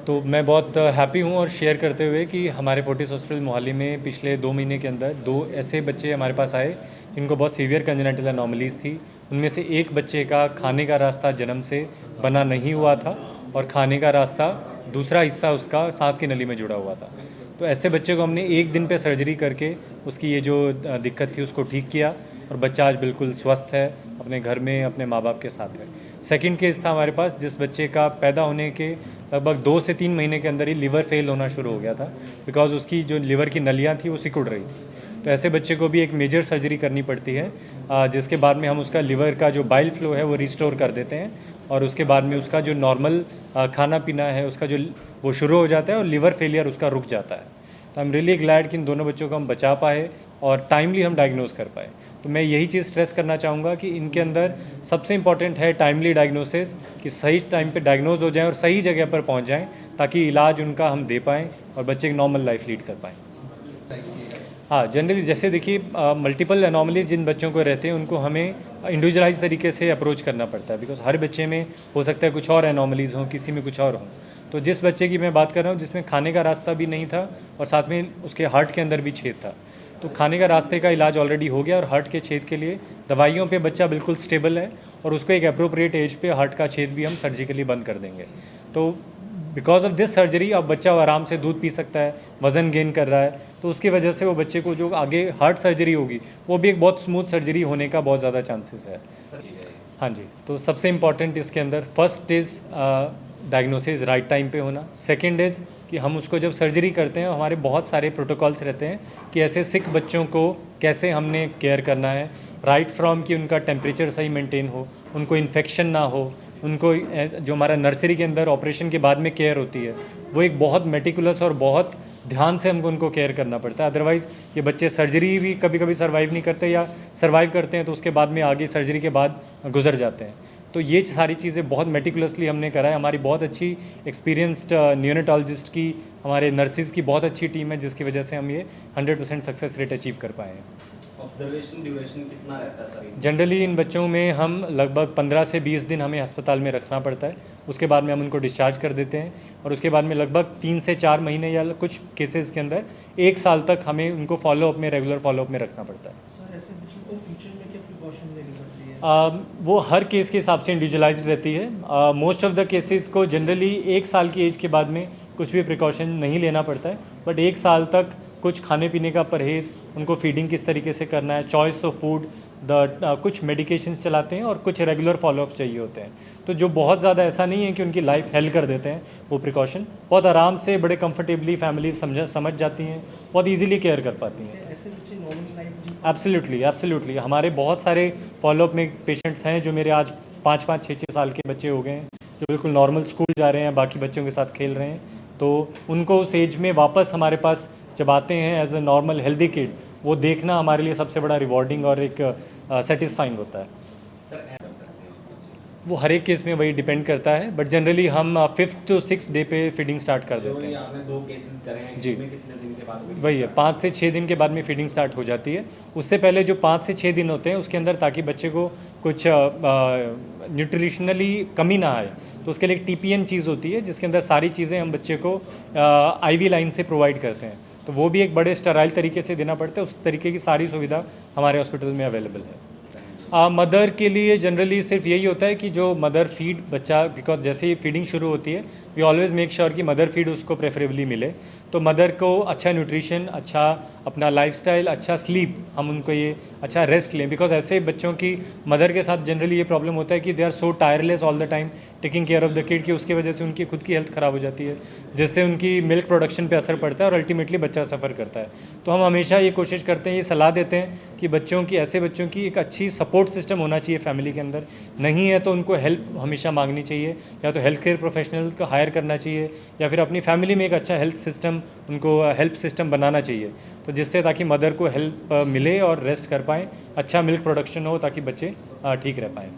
तो मैं बहुत हैप्पी हूँ और शेयर करते हुए कि हमारे फोर्टिस हॉस्पिटल मोहाली में पिछले 2 महीने के अंदर 2 ऐसे बच्चे हमारे पास आए जिनको बहुत सीवियर कंजेनिटल एनोमलीज थी। उनमें से एक बच्चे का खाने का रास्ता जन्म से बना नहीं हुआ था और खाने का रास्ता दूसरा हिस्सा उसका सांस की नली में जुड़ा हुआ था। तो ऐसे बच्चे को हमने एक दिन पे सर्जरी करके उसकी ये जो दिक्कत थी उसको ठीक किया और बच्चा आज बिल्कुल स्वस्थ है, अपने घर में अपने माँ बाप के साथ है। सेकंड केस था हमारे पास जिस बच्चे का पैदा होने के लगभग 2 से 3 महीने के अंदर ही लिवर फेल होना शुरू हो गया था, बिकॉज उसकी जो लिवर की नलियाँ थी वो सिकुड़ रही थी। तो ऐसे बच्चे को भी एक मेजर सर्जरी करनी पड़ती है, जिसके बाद में हम उसका लिवर का जो बाइल फ्लो है वो रिस्टोर कर देते हैं और उसके बाद में उसका जो नॉर्मल खाना पीना है उसका जो वो शुरू हो जाता है और लिवर फेलियर उसका रुक जाता है। तो आई एम रियली ग्लैड कि इन दोनों बच्चों को हम बचा पाए और टाइमली हम डायग्नोज कर पाए। तो मैं यही चीज़ स्ट्रेस करना चाहूँगा कि इनके अंदर सबसे इम्पॉर्टेंट है टाइमली डायग्नोसिस, कि सही टाइम पे डायग्नोज हो जाएं और सही जगह पर पहुँच जाएं ताकि इलाज उनका हम दे पाएँ और बच्चे एक नॉर्मल लाइफ लीड कर पाएँ। हाँ, जनरली जैसे देखिए मल्टीपल एनोमलीज जिन बच्चों को रहते हैं उनको हमें इंडिविजुअलाइज तरीके से अप्रोच करना पड़ता है, बिकॉज हर बच्चे में हो सकता है कुछ और एनोमलीज हों, किसी में कुछ और हों। तो जिस बच्चे की मैं बात कर रहा हूँ जिसमें खाने का रास्ता भी नहीं था और साथ में उसके हार्ट के अंदर भी छेद था, तो खाने का रास्ते का इलाज ऑलरेडी हो गया और हार्ट के छेद के लिए दवाइयों पे बच्चा बिल्कुल स्टेबल है और उसको एक अप्रोप्रिएट एज पे हार्ट का छेद भी हम सर्जिकली बंद कर देंगे। तो बिकॉज ऑफ दिस सर्जरी अब बच्चा आराम से दूध पी सकता है, वज़न गेन कर रहा है, तो उसकी वजह से वो बच्चे को जो आगे हार्ट सर्जरी होगी वो भी एक बहुत स्मूथ सर्जरी होने का बहुत ज़्यादा चांसेस है। हाँ जी, तो सबसे इम्पॉर्टेंट इसके अंदर first is diagnosis right time पे होना। सेकंड इज़ कि हम उसको जब सर्जरी करते हैं हमारे बहुत सारे प्रोटोकॉल्स रहते हैं कि ऐसे सिक बच्चों को कैसे हमने केयर करना है, राइट फ्रॉम कि उनका टेम्परेचर सही मेंटेन हो, उनको इन्फेक्शन ना हो, उनको जो हमारा नर्सरी के अंदर ऑपरेशन के बाद में केयर होती है वो एक बहुत मेटिकुलस और बहुत ध्यान से हमको उनको केयर करना पड़ता है। अदरवाइज़ ये बच्चे सर्जरी भी कभी कभी सर्वाइव नहीं करते या सर्वाइव करते हैं तो उसके बाद में आगे सर्जरी के बाद गुजर जाते हैं। तो ये सारी चीज़ें बहुत मेटिकुलसली हमने करा है। हमारी बहुत अच्छी एक्सपीरियंस्ड न्यूनेटोलॉजिस्ट की, हमारे नर्सिस की बहुत अच्छी टीम है जिसकी वजह से हम ये 100% सक्सेस रेट अचीव कर पाए हैं। ऑब्जर्वेशन ड्यूरेशन कितना रहता है सर? जनरली इन बच्चों में हम लगभग 15 से 20 दिन हमें अस्पताल में रखना पड़ता है, उसके बाद में हम उनको डिस्चार्ज कर देते हैं और उसके बाद में लगभग 3 से 4 महीने या कुछ केसेस के अंदर 1 साल तक हमें उनको फॉलोअप में, रेगुलर फॉलोअप में रखना पड़ता है। सर ऐसे बच्चों को फ्यूचर में क्या प्रिकॉशन लेनी पड़ती है? वो हर केस के हिसाब से इंडिविजुअलाइज्ड रहती है। मोस्ट ऑफ द केसेस को जनरली 1 साल की एज के बाद में कुछ भी प्रिकॉशन नहीं लेना पड़ता है, बट 1 साल तक कुछ खाने पीने का परहेज़, उनको फीडिंग किस तरीके से करना है, चॉइस ऑफ फूड, कुछ मेडिकेशंस चलाते हैं और कुछ रेगुलर फॉलोअप चाहिए होते हैं। तो जो बहुत ज़्यादा ऐसा नहीं है कि उनकी लाइफ हेल कर देते हैं, वो प्रिकॉशन बहुत आराम से बड़े कंफर्टेबली फैमिली समझ जाती हैं, बहुत ईजीली केयर कर पाती हैं। ऐसे बच्चे नॉर्मल लाइफ जी? Absolutely, absolutely. हमारे बहुत सारे फॉलोअप में पेशेंट्स हैं जो मेरे आज 5-5, 6-6 साल के बच्चे हो गए हैं जो बिल्कुल नॉर्मल स्कूल जा रहे हैं, बाकी बच्चों के साथ खेल रहे हैं। तो उनको उस एज में वापस हमारे पास जब आते हैं as a normal healthy kid, वो देखना हमारे लिए सबसे बड़ा रिवॉर्डिंग और एक सेटिस्फाइंग होता है। वो हर एक केस में वही डिपेंड करता है, बट जनरली हम 5th to 6th डे पे फीडिंग स्टार्ट कर देते हैं। आपने 2 केसेस करे हैं जी। इसमें कितने दिन के बाद? वही है, 5 से 6 दिन के बाद में फीडिंग स्टार्ट हो जाती है। उससे पहले जो 5 से 6 दिन होते हैं उसके अंदर ताकि बच्चे को कुछ न्यूट्रिशनली कमी ना आए, तो उसके लिए एक TPN चीज़ होती है जिसके अंदर सारी चीज़ें हम बच्चे को IV लाइन से प्रोवाइड करते हैं। तो वो भी एक बड़े स्टराइल तरीके से देना पड़ता है, उस तरीके की सारी सुविधा हमारे हॉस्पिटल में अवेलेबल है। मदर के लिए जनरली सिर्फ यही होता है कि जो मदर फीड बच्चा, बिकॉज जैसे ही फीडिंग शुरू होती है वी ऑलवेज़ मेक श्योर कि मदर फीड उसको प्रेफरेबली मिले। तो मदर को अच्छा न्यूट्रिशन, अच्छा अपना लाइफस्टाइल, अच्छा स्लीप, हम उनको ये अच्छा रेस्ट लें, बिकॉज ऐसे बच्चों की मदर के साथ जनरली ये प्रॉब्लम होता है कि they are so tireless all the time taking care of the kid, कि उसकी वजह से उनकी खुद की हेल्थ ख़राब हो जाती है, जिससे उनकी मिल्क प्रोडक्शन पे असर पड़ता है और अल्टीमेटली बच्चा सफ़र करता है। तो हम हमेशा ये कोशिश करते हैं, ये सलाह देते हैं कि बच्चों की, ऐसे बच्चों की एक अच्छी सपोर्ट सिस्टम होना चाहिए फैमिली के अंदर। नहीं है तो उनको हेल्प हमेशा मांगनी चाहिए, या तो हेल्थ केयर प्रोफेशनल को हायर करना चाहिए या फिर अपनी फैमिली में एक अच्छा हेल्थ सिस्टम, उनको हेल्प सिस्टम बनाना चाहिए, तो जिससे ताकि मदर को हेल्प मिले और रेस्ट कर पाएँ, अच्छा मिल्क प्रोडक्शन हो ताकि बच्चे ठीक रह पाएँ।